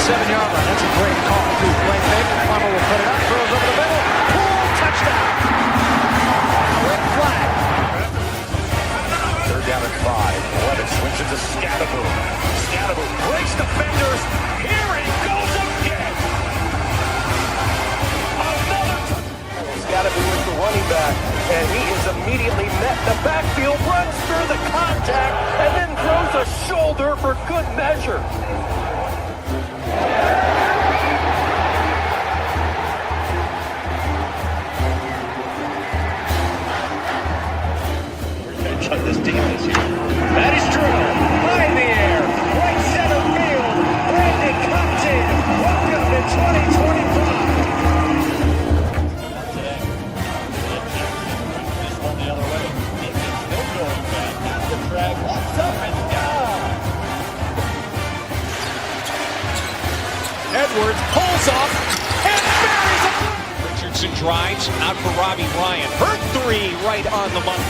7-yard line. That's a great call, too. Play fake. Funnel will put it up. Throws over the middle. Pull. Touchdown. Red flag. 3rd down and 5. Levis swings it to Scadaboo. Scadaboo breaks defenders. Here he goes again. Another Scadaboo is the running back, and he is immediately met in the backfield, runs through the contact, and then throws a shoulder for good measure. On this team this year. That is true. High in the air. Right center field. Brandon comes in. Welcome to 2025. Today. This one the other way. Still going back. Got the drag. Walks up and down. Edwards pulls off and buries it. Richardson drives out for Robbie Ryan. Her 3 right on the money.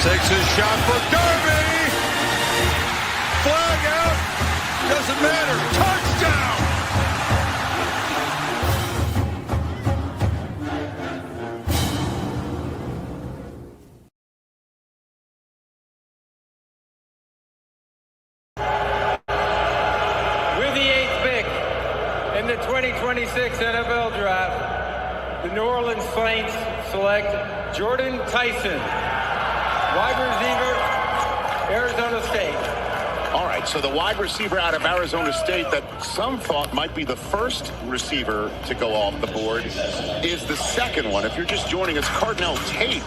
Takes his shot for Derby. Flag out. Doesn't matter. Touchdown. With the 8th pick in the 2026 NFL Draft, the New Orleans Saints select Jordan Tyson, wide receiver, Arizona State. All right, so the wide receiver out of Arizona State that some thought might be the first receiver to go off the board is the second one. If you're just joining us, Cardinal Tate,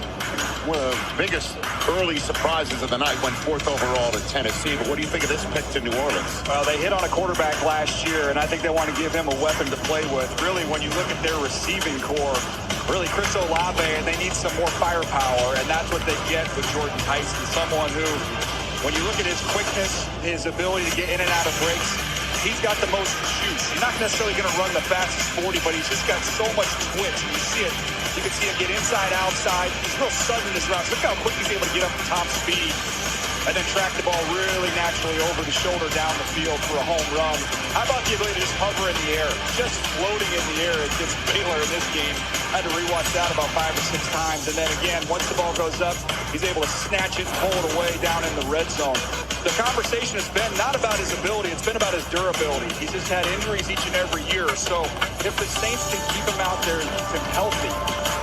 one of the biggest early surprises of the night, went 4th overall to Tennessee. But what do you think of this pick to New Orleans? Well, they hit on a quarterback last year, and I think they want to give him a weapon to play with. Really, when you look at their receiving core, really Chris Olave, and they need some more firepower, and that's what they get with Jordan Tyson, someone who, when you look at his quickness, his ability to get in and out of breaks, he's got the most juice. He's not necessarily going to run the fastest 40, but he's just got so much twitch. And you see it. You can see him get inside, outside. He's real sudden in his routes. Look how quick he's able to get up to top speed and then track the ball really naturally over the shoulder down the field for a home run. How about the ability to just hover in the air? Just floating in the air against Baylor in this game. I had to rewatch that about 5 or 6 times. And then again, once the ball goes up, he's able to snatch it and pull it away down in the red zone. The conversation has been not about his ability, it's been about his durability. He's just had injuries each and every year. So if the Saints can keep him out there and keep him healthy,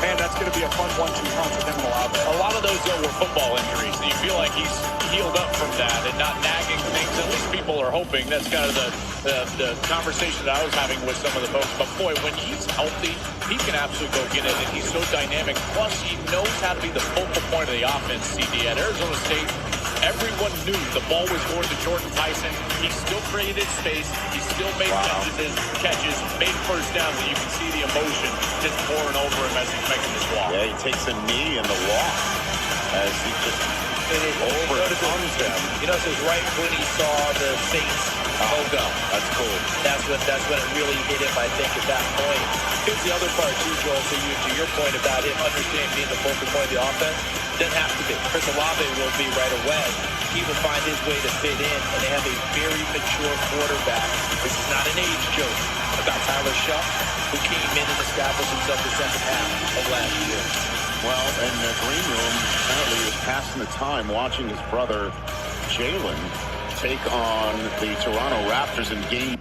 man, that's going to be a fun 1-2 punch with him and Olave. A lot of those, though, were football injuries. And you feel like he's healed up from that and not nagging things. At least people are hoping. That's kind of the conversation that I was having with some of the folks. But, boy, when he's healthy, he can absolutely go get it. And he's so dynamic. Plus, he knows how to be the focal point of the offense, CD. At Arizona State, everyone knew the ball was going to Jordan Tyson. He still created space. He still made catches, made first downs, and you can see the emotion just pouring over him as he's making this walk. Yeah, he takes a knee in the walk as he just overcomes them. You know, it was right when he saw the Saints logo. That's cool. That's when it really hit him, I think, at that point. Here's the other part, too, Joel, to your point about him understanding being the focal point of the offense. Doesn't have to be. Chris Olave will be right away. He will find his way to fit in, and they have a very mature quarterback. This is not an age joke about Tyler Shuck, who came in and established himself the second half of last year. Well, in the green room, apparently he was passing the time watching his brother Jalen take on the Toronto Raptors in game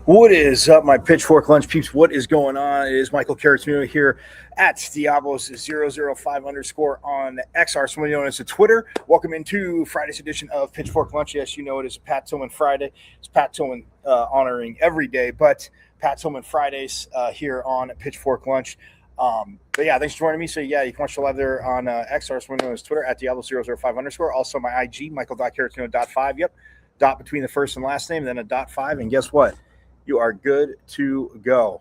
What is up, my Pitchfork Lunch peeps? What is going on? It is Michael Caratino here at Diablos005_ on XR, somebody known as the Twitter. Welcome into Friday's edition of Pitchfork Lunch. Yes, you know it is Pat Tillman Friday. It's Pat Tillman honoring every day, but Pat Tillman Fridays here on Pitchfork Lunch. But yeah, thanks for joining me. So yeah, you can watch the live there on XR, somebody known as Twitter at Diablos005_. Also my IG, Michael.Caratino.5. Yep, dot between the first and last name, then a .5. And guess what? You are good to go.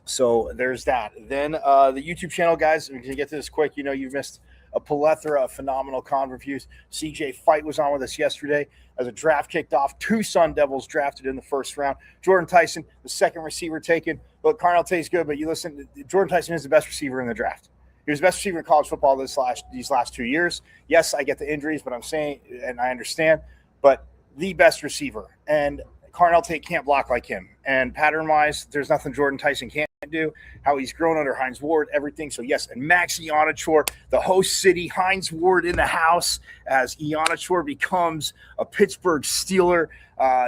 So there's that. Then the YouTube channel, guys, we can get to this quick. You know, you've missed a plethora of phenomenal con reviews. CJ Fight was on with us yesterday as a draft kicked off. 2 Sun Devils drafted in the first round. Jordan Tyson, the second receiver taken. Look, Carnell Tate's good, but you listen, Jordan Tyson is the best receiver in the draft. He was the best receiver in college football these last 2 years. Yes, I get the injuries, but I'm saying, and I understand, but the best receiver, and Carnell Tate can't block like him. And pattern-wise, there's nothing Jordan Tyson can't do. How he's grown under Hines Ward, everything. So yes, and Max Ionichor, the host city, Hines Ward in the house as Ionichor becomes a Pittsburgh Steeler,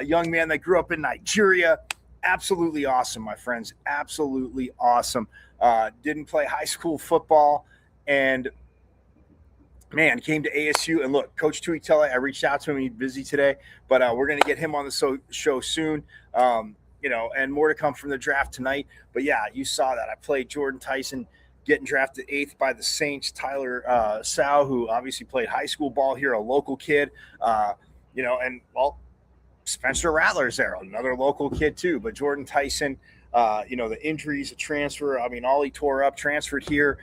young man that grew up in Nigeria. Absolutely awesome, my friends. Absolutely awesome. Didn't play high school football, and man, came to ASU. And look, Coach Tuitele, I reached out to him. He's busy today, but we're going to get him on the show soon. You know, and more to come from the draft tonight. But yeah, you saw that. I played Jordan Tyson getting drafted 8th by the Saints. Tyler Sau, who obviously played high school ball here, a local kid. You know, and well, Spencer Rattler's there, another local kid too. But Jordan Tyson, you know, the injuries, the transfer. I mean, all he tore up, transferred here.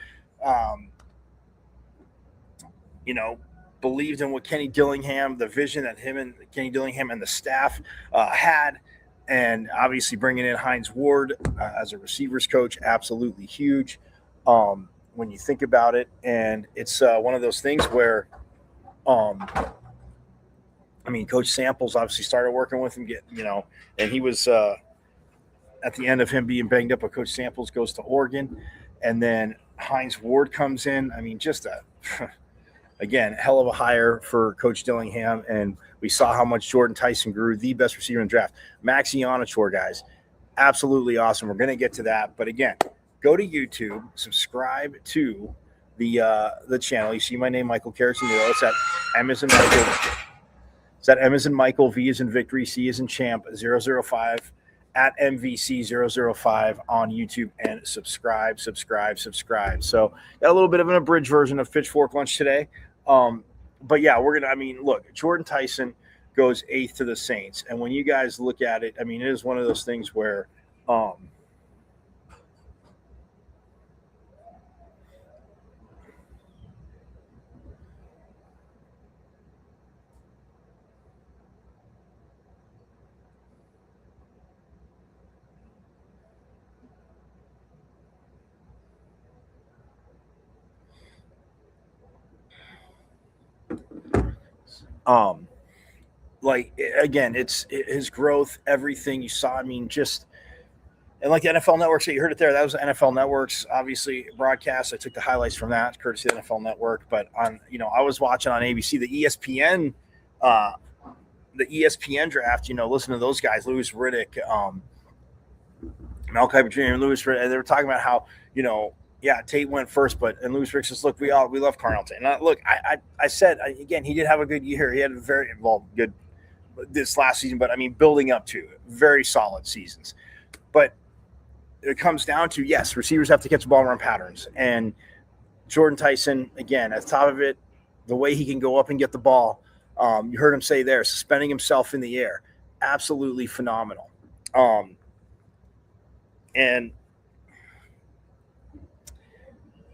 You know, believed in what Kenny Dillingham, the vision that him and Kenny Dillingham and the staff had, and obviously bringing in Hines Ward as a receivers coach, absolutely huge when you think about it. And it's one of those things where, I mean, Coach Samples obviously started working with him, and he was at the end of him being banged up, but Coach Samples goes to Oregon, and then Hines Ward comes in. I mean, just again, hell of a hire for Coach Dillingham, and we saw how much Jordan Tyson grew, the best receiver in the draft. Max Ionichor, guys, absolutely awesome. We're going to get to that, but again, go to YouTube, subscribe to the channel. You see my name, Michael Caratino. It's at M as in Michael. It's at M as in Michael, V as in Victory, C as in Champ 005 at MVC005 on YouTube, and subscribe. So got a little bit of an abridged version of Pitchfork Lunch today. But yeah, look, Jordan Tyson goes 8th to the Saints. And when you guys look at it, I mean, it is one of those things where, like, again, it's his growth, everything you saw. I mean, just, and like the NFL Network, so you heard it there. That was the NFL Network's obviously broadcast. I took the highlights from that, courtesy of the NFL Network. But I was watching on ABC the ESPN draft. Listen to those guys, Louis Riddick, Malachi Petrini, and Louis Riddick. And they were talking about how Tate went first, and Louis Riddick says, "Look, we love Carnell Tate." And I said again, he did have a good year. He had a very good this last season, but I mean, building up to very solid seasons. But it comes down to, yes, receivers have to catch the ball and run patterns. And Jordan Tyson, again, at the top of it, the way he can go up and get the ball, you heard him say there, suspending himself in the air, absolutely phenomenal. And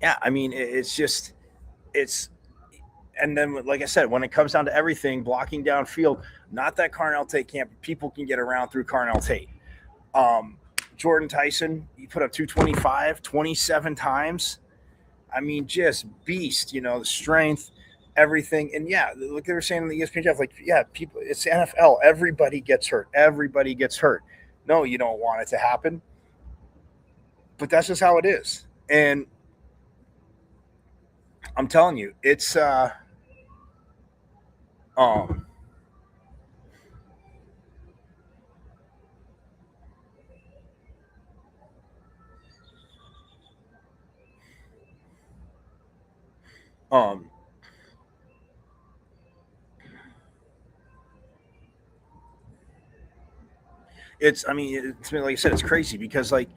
yeah, I mean, and then, like I said, when it comes down to everything, blocking downfield, not that Carnell Tate can't, people can get around through Carnell Tate. Jordan Tyson, he put up 225, 27 times. I mean, just beast, the strength, everything. And yeah, like they were saying in the ESPN draft, people, it's the NFL. Everybody gets hurt. No, you don't want it to happen, but that's just how it is. And I'm telling you, it's Um, um, I mean, like I said, it's crazy because like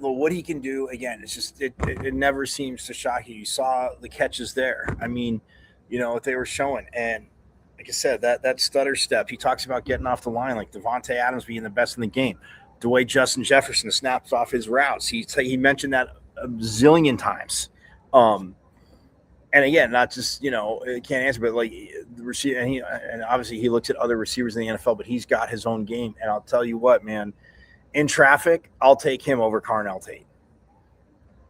what he can do again, it's just it never seems to shock you. You saw the catches there. I mean, what they were showing, and like I said, that stutter step. He talks about getting off the line, like Devontae Adams being the best in the game. The way Justin Jefferson snaps off his routes, he mentioned that a zillion times. And again, not just can't answer, but like the receiver, and obviously he looks at other receivers in the NFL, but he's got his own game. And I'll tell you what, man, in traffic, I'll take him over Carnell Tate,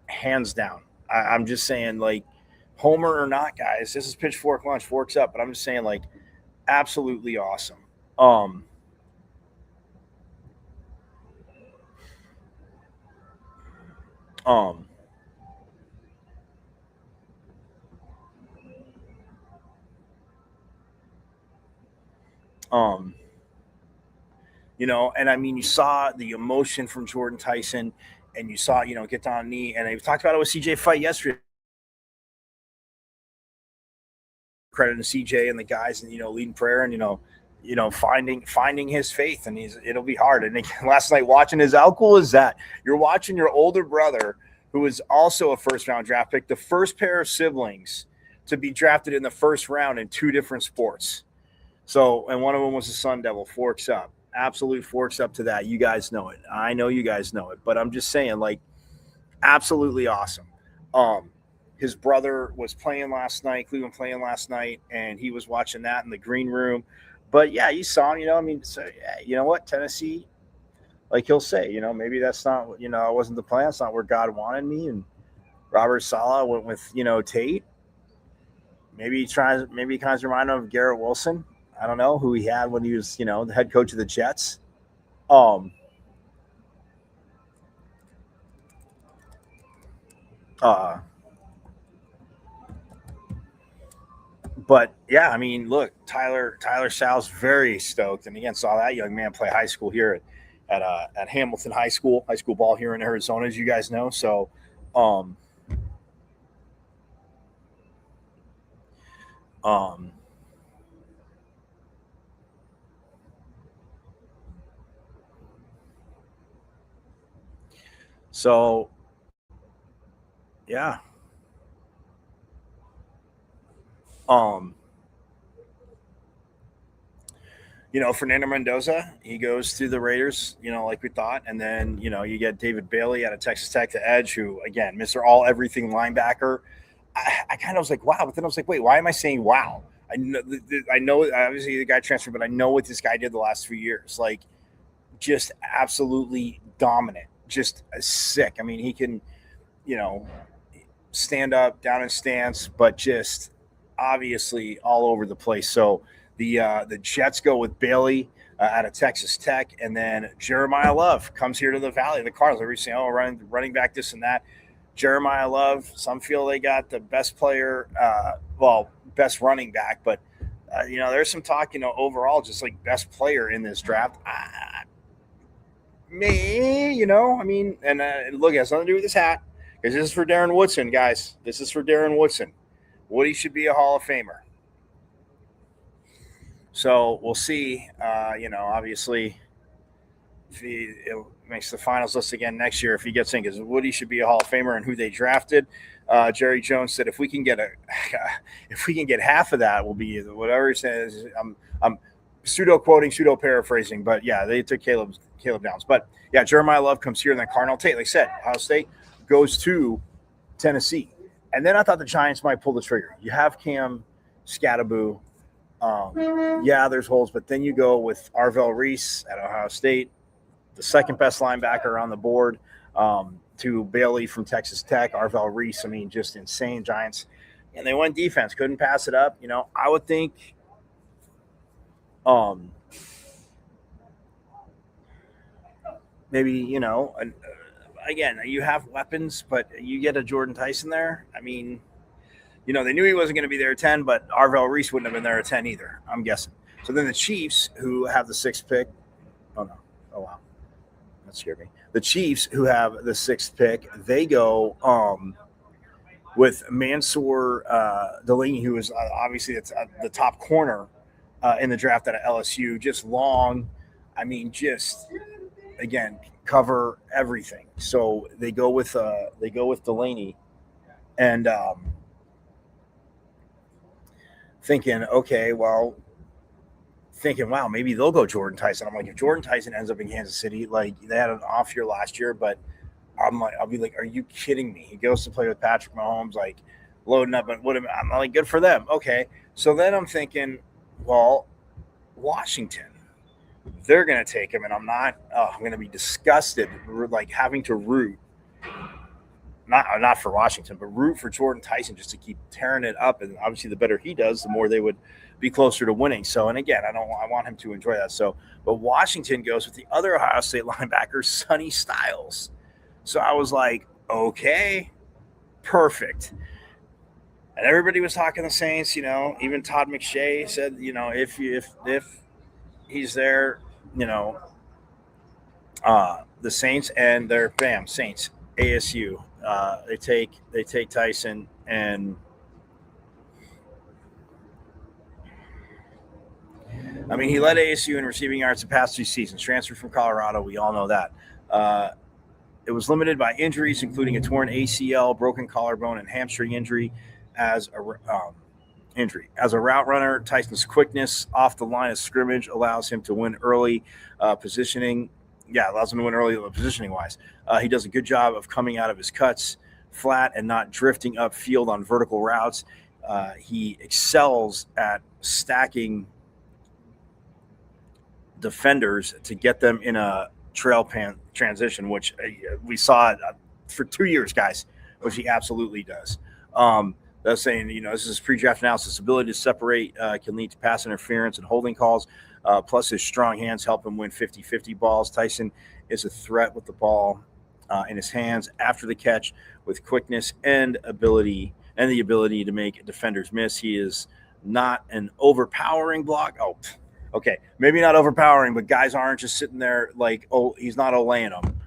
hands down. I'm just saying, like, homer or not, guys, this is pitchfork lunch, forks up. But I'm just saying, like, absolutely awesome. Um, um, um, and I mean, you saw the emotion from Jordan Tyson, and you saw, get down on knee, and they talked about it with CJ Fight yesterday. Credit to CJ and the guys, and leading prayer, and finding his faith, and it'll be hard. And last night watching his, how cool is that? You're watching your older brother, who is also a first round draft pick, the first pair of siblings to be drafted in the first round in two different sports. So, and one of them was the Sun Devil. Forks up, absolute forks up to that. You guys know it. I know you guys know it, but I'm just saying, like, absolutely awesome. His brother was playing last night, Cleveland playing last night, and he was watching that in the green room. But yeah, you saw him, I mean, so yeah, you know what, Tennessee, like he'll say, maybe that's not, it wasn't the plan. It's not where God wanted me. And Robert Saleh went with, Tate. Maybe he kind of remind him of Garrett Wilson. I don't know, who he had when he was, the head coach of the Jets. But yeah, I mean, look, Tyler Sal's very stoked, and again, saw that young man play high school here at Hamilton high school ball here in Arizona, as you guys know. So, um, um, so yeah, um, Fernando Mendoza, he goes to the Raiders, like we thought. And then, you get David Bailey out of Texas Tech, the edge, who, again, Mr. All Everything linebacker. I kind of was like, wow. But then I was like, wait, why am I saying wow? I know obviously the guy transferred, but I know what this guy did the last few years. Like, just absolutely dominant, just sick. I mean, he can, stand up, down in stance, but just obviously all over the place. So the Jets go with Bailey out of Texas Tech, and then Jeremiah Love comes here to the Valley. The Cardinals are saying, "Oh, running back, this and that." Jeremiah Love. Some feel they got the best player, best running back, but there's some talk, overall, just like best player in this draft. I mean, and look, it has nothing to do with this hat, because this is for Darren Woodson, guys. This is for Darren Woodson. Woody should be a Hall of Famer. So we'll see. Obviously, if he makes the finals list again next year, if he gets in, because Woody should be a Hall of Famer, and who they drafted. Jerry Jones said, if we can get half of that, will be whatever he says. I'm pseudo quoting, pseudo paraphrasing, but yeah, they took Caleb Downs. But yeah, Jeremiah Love comes here, and then Carnell Tate, like I said, Ohio State goes to Tennessee. And then I thought the Giants might pull the trigger. You have Cam Scattaboo. Yeah, there's holes, but then you go with Arvell Reese at Ohio State, the second best linebacker on the board, to Bailey from Texas Tech. Arvell Reese, I mean, just insane. Giants. And they went defense, couldn't pass it up. I would think maybe, again, you have weapons, but you get a Jordan Tyson there. I mean, they knew he wasn't going to be there at 10, but Arvell Reese wouldn't have been there at 10 either, I'm guessing. So then the Chiefs, who have the 6th pick, oh no, oh wow, that scared me. The Chiefs, who have the 6th pick, they go with Mansour Delaney, who is obviously the top corner in the draft out of LSU, just long. I mean, just again cover everything. So they go with Delaney, and thinking, wow, maybe they'll go Jordan Tyson. I'm like, if Jordan Tyson ends up in Kansas City, like they had an off year last year, but I'll be like, are you kidding me? He goes to play with Patrick Mahomes, like loading up, and I'm like, good for them. Okay, so then I'm thinking, well, Washington, they're going to take him, and I'm going to be disgusted, like having to root, not for Washington, but root for Jordan Tyson just to keep tearing it up. And obviously, the better he does, the more they would be closer to winning. So, and again, I want him to enjoy that. So, but Washington goes with the other Ohio State linebacker, Sonny Styles. So I was like, okay, perfect. And everybody was talking the Saints, even Todd McShay said, if he's there, the Saints, and they're Saints, ASU. They take Tyson, and I mean, he led ASU in receiving yards the past 2 seasons. Transferred from Colorado, we all know that. It was limited by injuries, including a torn ACL, broken collarbone, and hamstring injury. As a route runner, Tyson's quickness off the line of scrimmage allows him to win early positioning. Yeah, allows him to win early positioning-wise. He does a good job of coming out of his cuts flat and not drifting upfield on vertical routes. He excels at stacking defenders to get them in a trail pan transition, which we saw for 2 years, guys, which he absolutely does. That's saying, this is pre-draft analysis. Ability to separate can lead to pass interference and holding calls. Plus, his strong hands help him win 50-50 balls. Tyson is a threat with the ball in his hands after the catch, with quickness and the ability to make defenders miss. He is not an overpowering block. Oh, okay, maybe not overpowering, but guys aren't just sitting there like, he's not olaying them.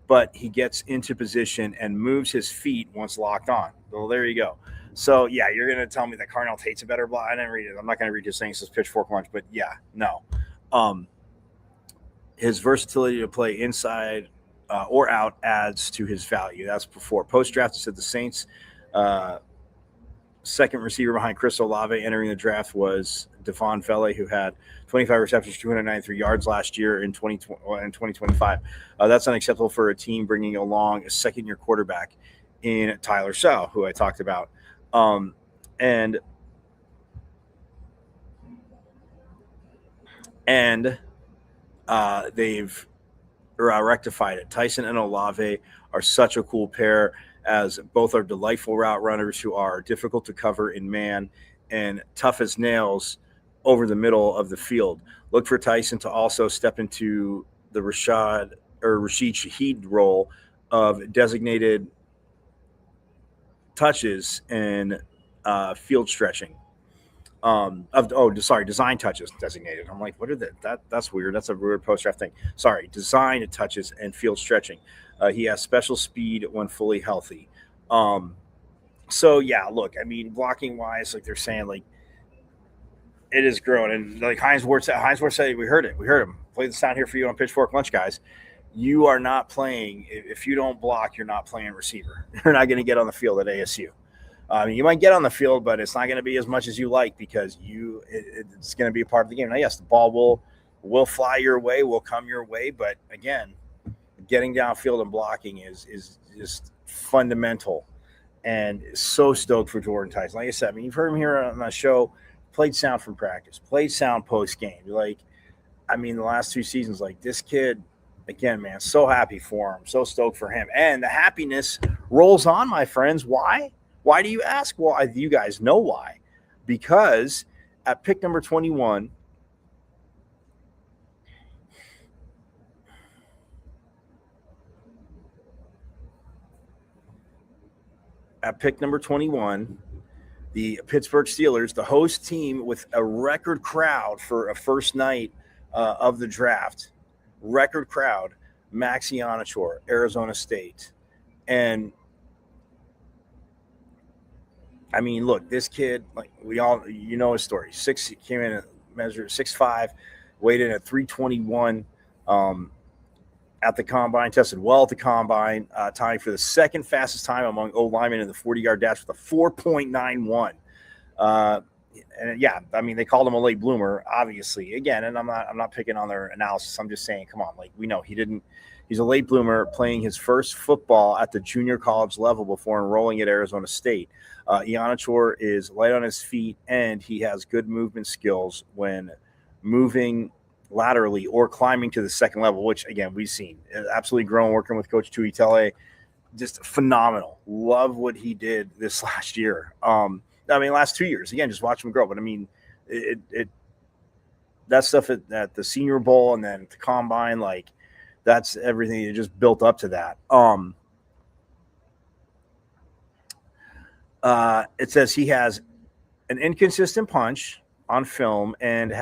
But he gets into position and moves his feet once locked on. Well, there you go. So, yeah, you're going to tell me that Carnell Tate's a better block? I didn't read it. I'm not going to read his thing. It says pitchfork lunch, but yeah, no. His versatility to play inside or out adds to his value. That's before. Post-draft, it said the Saints' second receiver behind Chris Olave entering the draft was Devon Vele, who had 25 receptions, 293 yards last year in 2025. That's unacceptable for a team bringing along a second-year quarterback in Tyler Shaw, who I talked about. And they've rectified it. Tyson and Olave are such a cool pair, as both are delightful route runners who are difficult to cover in man and tough as nails over the middle of the field. Look for Tyson to also step into the Rashid Shaheed role of designated touches and field stretching. Design touches designated. I'm like, what are that's weird. That's a weird post-draft thing. Sorry, design touches and field stretching. He has special speed when fully healthy. So yeah, look, I mean, blocking wise, like they're saying, like it is growing, and like Heinz Ward said, we heard him. Play the sound here for you on Pitchfork Lunch, guys. You are not playing if you don't block. You're not playing receiver. You're not going to get on the field at ASU. You might get on the field, but it's not going to be as much as you like, because it's going to be a part of the game. Now, yes, the ball will fly your way, will come your way, but again, getting downfield and blocking is just fundamental, and so stoked for Jordan Tyson. Like I said, I mean, you've heard him here on the show, played sound from practice, played sound post-game. Like, I mean, the last 2 seasons, like this kid, again, man, so happy for him, so stoked for him. And the happiness rolls on, my friends. Why? Why do you ask? Well, you guys know why. Because at pick number 21, the Pittsburgh Steelers, the host team with a record crowd for a first night of the draft, record crowd, Max Ionichor, Arizona State. And I mean, look, this kid, like we all, you know his story. He came in and measured 6'5", weighed in at 321 at the combine, tested well at the combine, tying for the second fastest time among O-linemen in the 40-yard dash with a 4.91. And yeah, I mean, they called him a late bloomer, obviously. Again, and I'm not picking on their analysis. I'm just saying, come on, like we know he's a late bloomer playing his first football at the junior college level before enrolling at Arizona State. Ionichor is light on his feet, and he has good movement skills when moving laterally or climbing to the second level, which, again, we've seen. Absolutely grown working with Coach Tuitele. Just phenomenal. Love what he did this last year. Last 2 years. Again, just watch him grow. But, I mean, that stuff at the Senior Bowl and then at the Combine, like, that's everything that just built up to that. It says he has an inconsistent punch on film and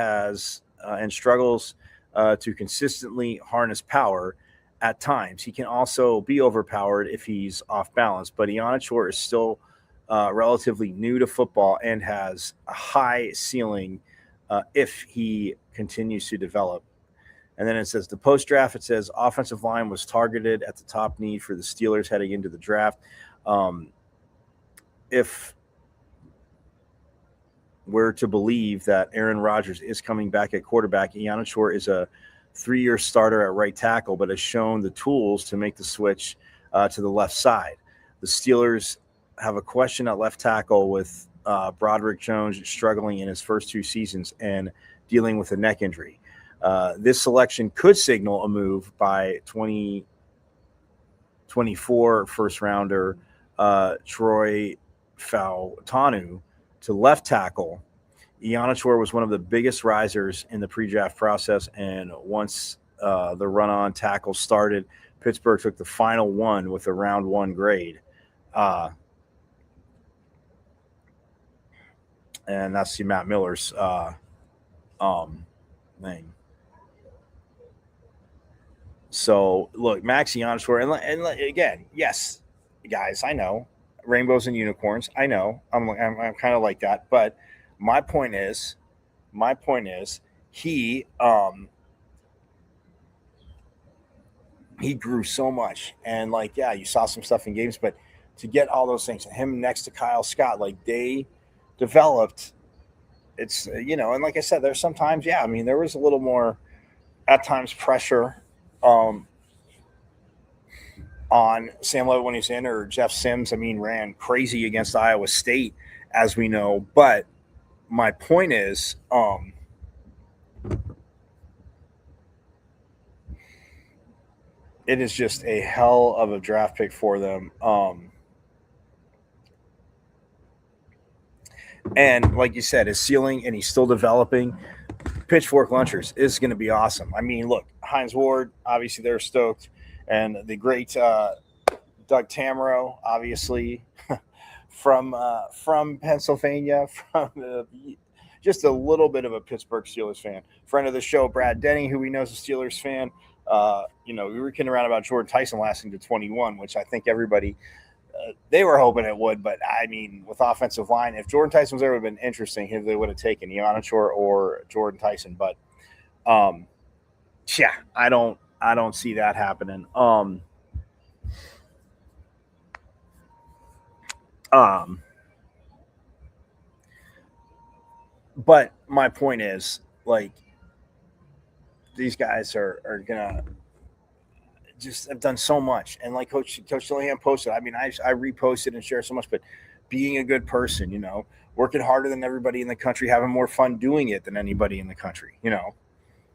struggles to consistently harness power at times. He can also be overpowered if he's off balance, but Ionichor is still relatively new to football and has a high ceiling if he continues to develop. And then it says the post-draft, it says offensive line was targeted at the top need for the Steelers heading into the draft. If we're to believe that Aaron Rodgers is coming back at quarterback, Ionichor is a 3-year starter at right tackle, but has shown the tools to make the switch to the left side. The Steelers have a question at left tackle with Broderick Jones struggling in his first 2 seasons and dealing with a neck injury. This selection could signal a move by 2024 first-rounder Troy Fautanu to left tackle. Ionichor was one of the biggest risers in the pre-draft process, and once the run-on tackle started, Pittsburgh took the final one with a round 1 grade. And that's the Matt Miller's thing. So, look, Max Ionichor, and again, yes, guys, I know. Rainbows and unicorns. I know. I'm kind of like that. But my point is he grew so much. And, like, yeah, you saw some stuff in games, but to get all those things, him next to Kyle Scott, like, they developed, it's, and like I said, there's sometimes, yeah, I mean, there was a little more, at times, pressure on Sam Levitt when he's in, or Jeff Sims, ran crazy against Iowa State, as we know. But my point is, it is just a hell of a draft pick for them. And like you said, his ceiling, and he's still developing. Pitchfork Lunchers is going to be awesome. Look, Hines Ward, obviously they're stoked. And the great Doug Tamaro, obviously, from Pennsylvania, just a little bit of a Pittsburgh Steelers fan. Friend of the show, Brad Denny, who we know is a Steelers fan. We were kidding around about Jordan Tyson lasting to 21, which I think everybody, they were hoping it would. But, with offensive line, if Jordan Tyson was there, it would have been interesting if they would have taken Ionichor or Jordan Tyson. But, yeah, I don't see that happening. But my point is, like, these guys are gonna just have done so much. And like Coach Dillingham posted, I reposted and shared so much, but being a good person, working harder than everybody in the country, having more fun doing it than anybody in the country,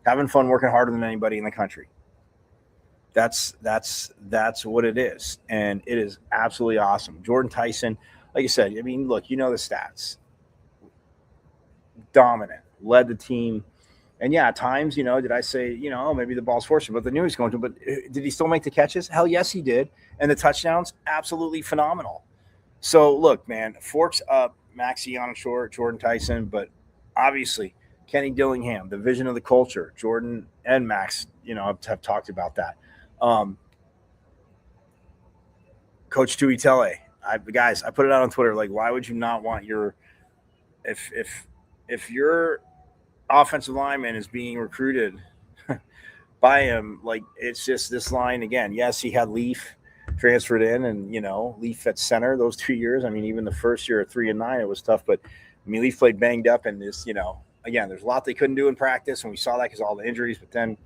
having fun working harder than anybody in the country. That's what it is. And it is absolutely awesome. Jordan Tyson, like you said, look, the stats. Dominant, led the team. And yeah, at times, did I say, maybe the ball's fortunate, but the knew he's going to, but did he still make the catches? Hell yes, he did. And the touchdowns, absolutely phenomenal. So look, man, forks up Maxie Onshore, Jordan Tyson, but obviously Kenny Dillingham, the vision of the culture. Jordan and Max, have talked about that. Coach Tui Tele, guys, I put it out on Twitter. Like, why would you not want if your offensive lineman is being recruited by him? Like, it's just this line again. Yes, he had Leaf transferred in, and Leaf at center those 2 years. I mean, even the first year at 3-9, it was tough. But I mean, Leaf played banged up, and this, again, there's a lot they couldn't do in practice, and we saw that because all the injuries. But then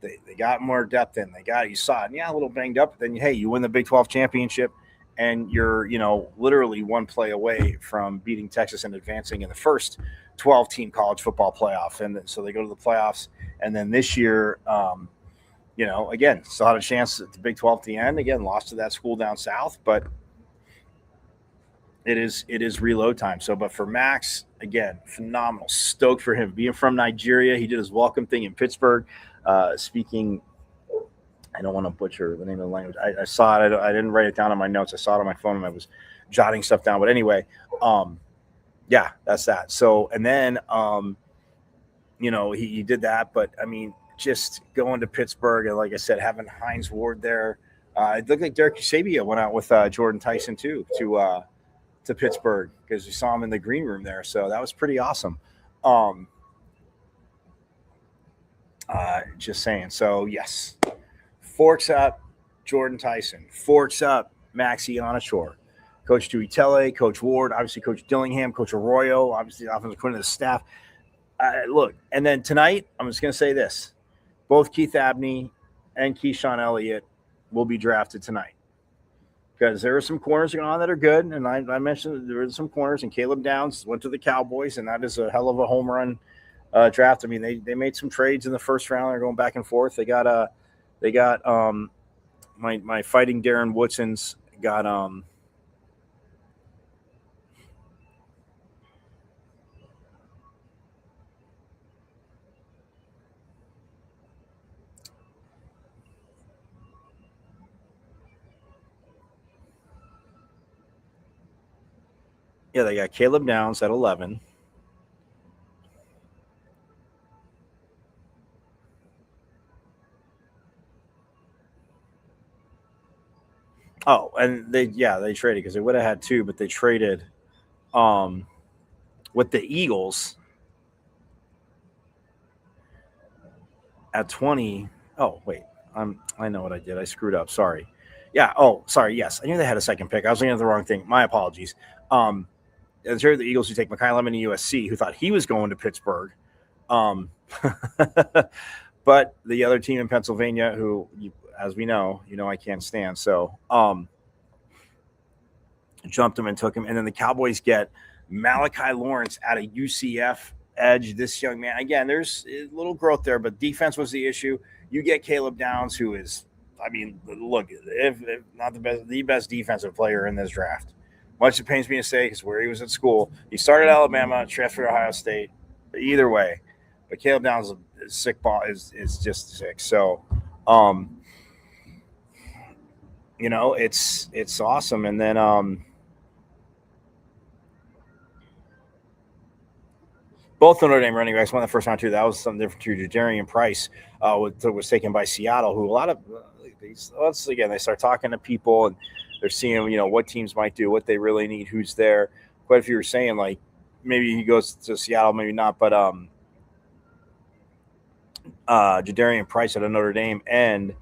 they got more depth in. You saw it. And a little banged up. But then, hey, you win the Big 12 championship, and you're, literally one play away from beating Texas and advancing in the first 12-team college football playoff. And so they go to the playoffs. And then this year, again, still had a chance at the Big 12 at the end. Again, lost to that school down south, but it is reload time. So, but for Max, again, phenomenal. Stoked for him. Being from Nigeria, he did his welcome thing in Pittsburgh. Speaking, I don't want to butcher the name of the language. I saw it. I didn't write it down on my notes. I saw it on my phone and I was jotting stuff down. But anyway, yeah, that's that. So, and then, he did that. But, I mean, just going to Pittsburgh and, like I said, having Hines Ward there. It looked like Derek Eusebio went out with Jordan Tyson, too, to Pittsburgh because we saw him in the green room there. So that was pretty awesome. Just saying. So, yes. Forks up, Jordan Tyson. Forks up, Maxie Onashore. Coach Dewey Tele, Coach Ward, obviously Coach Dillingham, Coach Arroyo, obviously the offensive coordinator of the staff. Look, and then tonight, I'm just going to say this. Both Keith Abney and Keyshawn Elliott will be drafted tonight because there are some corners going on that are good. And I mentioned there were some corners, and Caleb Downs went to the Cowboys, and that is a hell of a home run draft. I mean, they made some trades in the first round. They're going back and forth. They got my fighting Darren Woodson's got they got Caleb Downs at 11. Oh, and they traded because they would have had two, but they traded with the Eagles at 20. Oh, wait. I know what I did. I screwed up. Sorry. Yeah. Oh, sorry. Yes. I knew they had a second pick. I was looking at the wrong thing. My apologies. It's here the Eagles who take Mekhi Lemon to USC, who thought he was going to Pittsburgh. But the other team in Pennsylvania, who, as we know, I can't stand. So jumped him and took him. And then the Cowboys get Malachi Lawrence at a UCF edge. This young man, again, there's a little growth there, but defense was the issue. You get Caleb Downs, who is, I mean, look, if not the best defensive player in this draft. Much it pains me to say because where he was at school, he started at Alabama, transferred to Ohio State. Either way, but Caleb Downs is sick ball is just sick. So, it's awesome. And then both Notre Dame running backs won the first round too. That was something different too. Jadarian Price was taken by Seattle, who a lot of once again they start talking to people and they're seeing what teams might do, what they really need, who's there. Quite a few were saying like maybe he goes to Seattle, maybe not, but Jadarian Price at Notre Dame and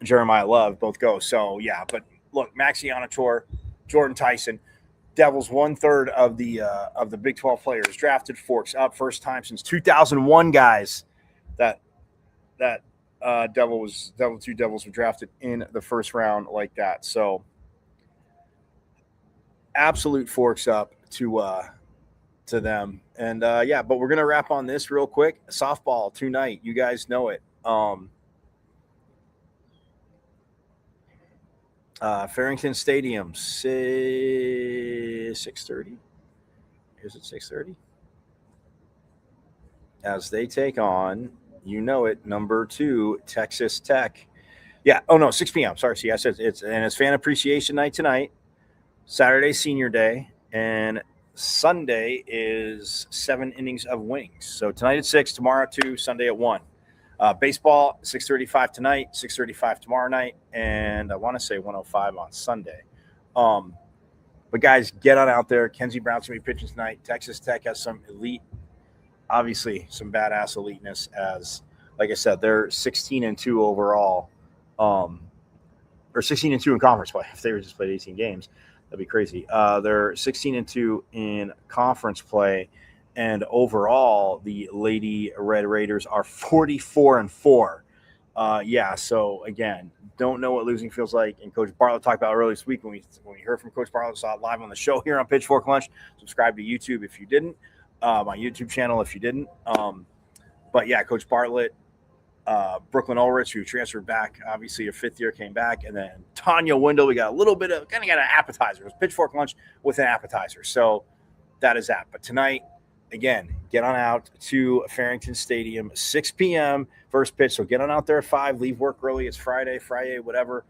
Jeremiah Love both go. So yeah, but look, Maxie Onashore, Jordan Tyson. Devils 1/3 of the Big 12 players drafted. Forks up, first time since 2001, guys. That two Devils were drafted in the first round like that. So absolute forks up to them. And but we're gonna wrap on this real quick. Softball tonight, you guys know it. Farrington Stadium, 6:30. Is it 6:30? As they take on, number 2, Texas Tech. Yeah. Oh no, 6 p.m. Sorry. See, I said it's fan appreciation night tonight, Saturday senior day, And Sunday is 7 innings of wings. So tonight at 6, tomorrow at 2, Sunday at 1. Baseball, 6:35 tonight, 6:35 tomorrow night, and I want to say 1:05 on Sunday. But guys, get on out there. Kenzie Brown's going to be pitching tonight. Texas Tech has some elite, obviously some badass eliteness as, like I said, they're 16-2 overall, or 16-2 in conference play. If they were just played 18 games, that'd be crazy. They're 16-2 in conference play, and overall, the Lady Red Raiders are 44-4. So again, don't know what losing feels like. And Coach Bartlett talked about earlier this week when we heard from Coach Bartlett, saw it live on the show here on Pitchfork Lunch. Subscribe to YouTube if you didn't, my YouTube channel if you didn't. But yeah, Coach Bartlett, Brooklyn Ulrich, who transferred back, obviously a 5th year, came back, and then Tanya Wendell. We got a little bit of got an appetizer. It was Pitchfork Lunch with an appetizer. So that is that. But tonight, again, get on out to Farrington Stadium, 6 p.m. first pitch. So get on out there at 5. Leave work early. It's Friday, whatever.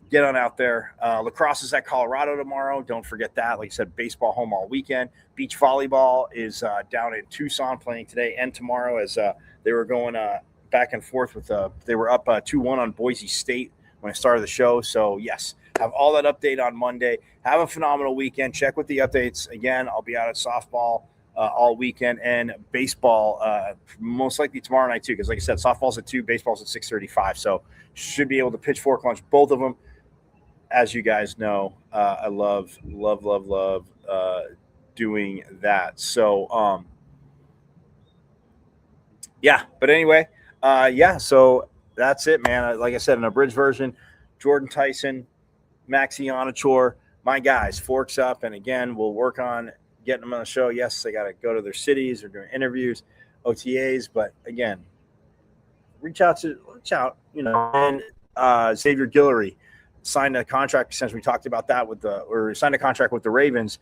Get on out there. Lacrosse is at Colorado tomorrow. Don't forget that. Like I said, baseball home all weekend. Beach volleyball is down in Tucson playing today and tomorrow as they were going back and forth with they were up 2-1 on Boise State when I started the show. So, yes, have all that update on Monday. Have a phenomenal weekend. Check with the updates. Again, I'll be out at softball all weekend, and baseball most likely tomorrow night too, because like I said, softball's at 2, baseball's at 6:35. So should be able to Pitchfork Lunch both of them. As you guys know, I love doing that. So but anyway, so that's it, man. Like I said, an abridged version, Jordan Tyson, Maxi Onachor, my guys, Forks Up, and again, we'll work on getting them on the show. Yes, they got to go to their cities. They're doing interviews, OTAs, but again, reach out, and Xavier Guillory signed a contract. Since we talked about that signed a contract with the Ravens.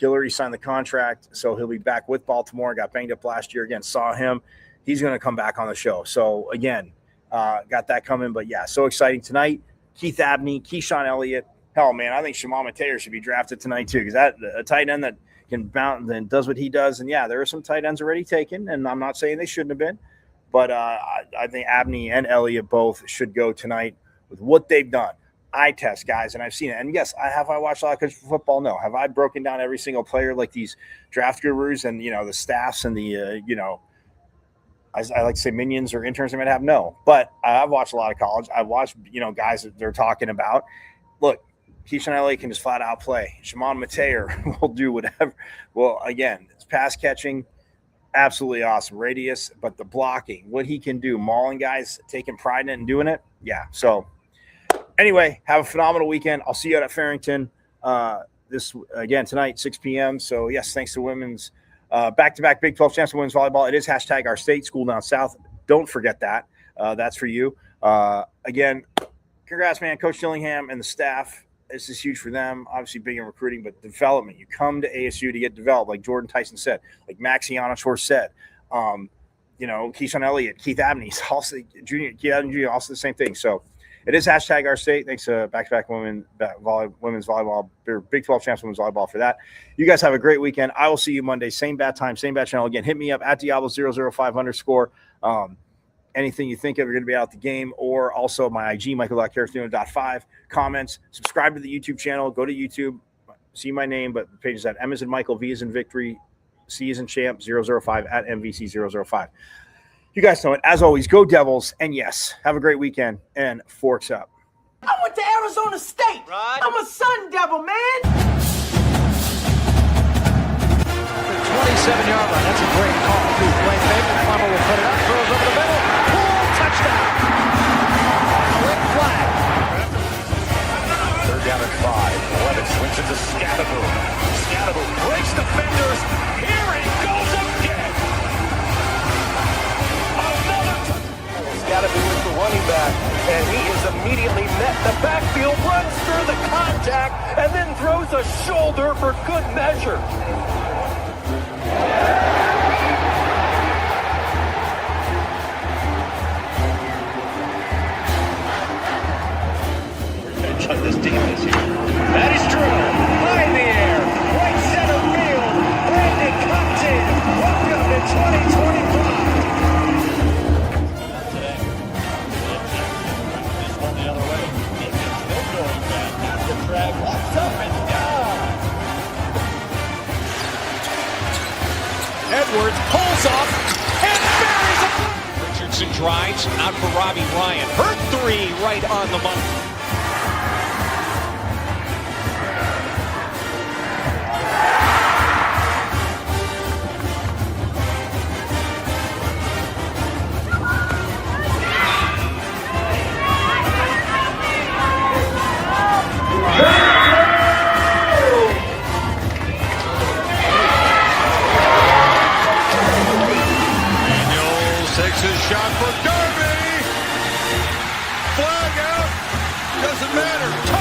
Guillory signed the contract, so he'll be back with Baltimore. Got banged up last year. Again, saw him. He's going to come back on the show. So again, got that coming. But yeah, so exciting tonight. Keith Abney, Keyshawn Elliott. Hell, man, I think Shimama Taylor should be drafted tonight too, because that a tight end that can bounce and does what he does. And yeah, there are some tight ends already taken, and I'm not saying they shouldn't have been, but I think Abney and Elliott both should go tonight with what they've done. Eye test, guys, and I've seen it. And yes, have I watched a lot of college football? No. Have I broken down every single player like these draft gurus and the staffs and the I like to say minions or interns they might have? No, but I've watched a lot of college. I've watched guys that they're talking about. Look, Keyshawn Elliott can just flat out play. Shimon Mateer will do whatever. Well, again, it's pass catching, absolutely awesome. Radius, but the blocking, what he can do, mauling guys, taking pride in it and doing it. Yeah. So anyway, have a phenomenal weekend. I'll see you out at Farrington this again tonight, 6 p.m. So yes, thanks to women's back-to-back Big 12 champs of women's volleyball. It is hashtag our state school down south. Don't forget that. That's for you. Again, congrats, man, Coach Dillingham and the staff. This is huge for them. Obviously big in recruiting, but development. You come to ASU to get developed, like Jordan Tyson said, like Maxi Onachor said. Keyshawn Elliott, Keith Abney, also junior, Keith Abney Jr., also the same thing. So it is hashtag our state. Thanks to back-to-back women's volleyball, Big 12 champs women's volleyball for that. You guys have a great weekend. I will see you Monday. Same bat time, same bat channel. Again, hit me up at Diablo005_. Anything you think of, you're going to be out the game, or also my IG, Michael.Carafino.5. Comments, subscribe to the YouTube channel. Go to YouTube, see my name, but the page is at M as in Michael, V as in Victory, C as in Champ, 005 at MVC005. You guys know it. As always, go Devils, and yes, have a great weekend, and Forks Up. I went to Arizona State. Right. I'm a Sun Devil, man. 27-yard line. That's a great call. Wayne Baker, Funnel will put it up, throws over the middle. Pull, touchdown. Quick flag. 3rd down and 5. Levitt swings it to Scadaboo. Scadaboo breaks defenders. Here he goes again. Scadaboo is the running back, and he is immediately met in the backfield, runs through the contact, and then throws a shoulder for good measure. This team is here. That is true. High in the air. Edwards pulls off and buries it. Richardson drives out for Robbie Ryan. Her three right on the money. Takes his shot for Derby. Flag out. Doesn't matter.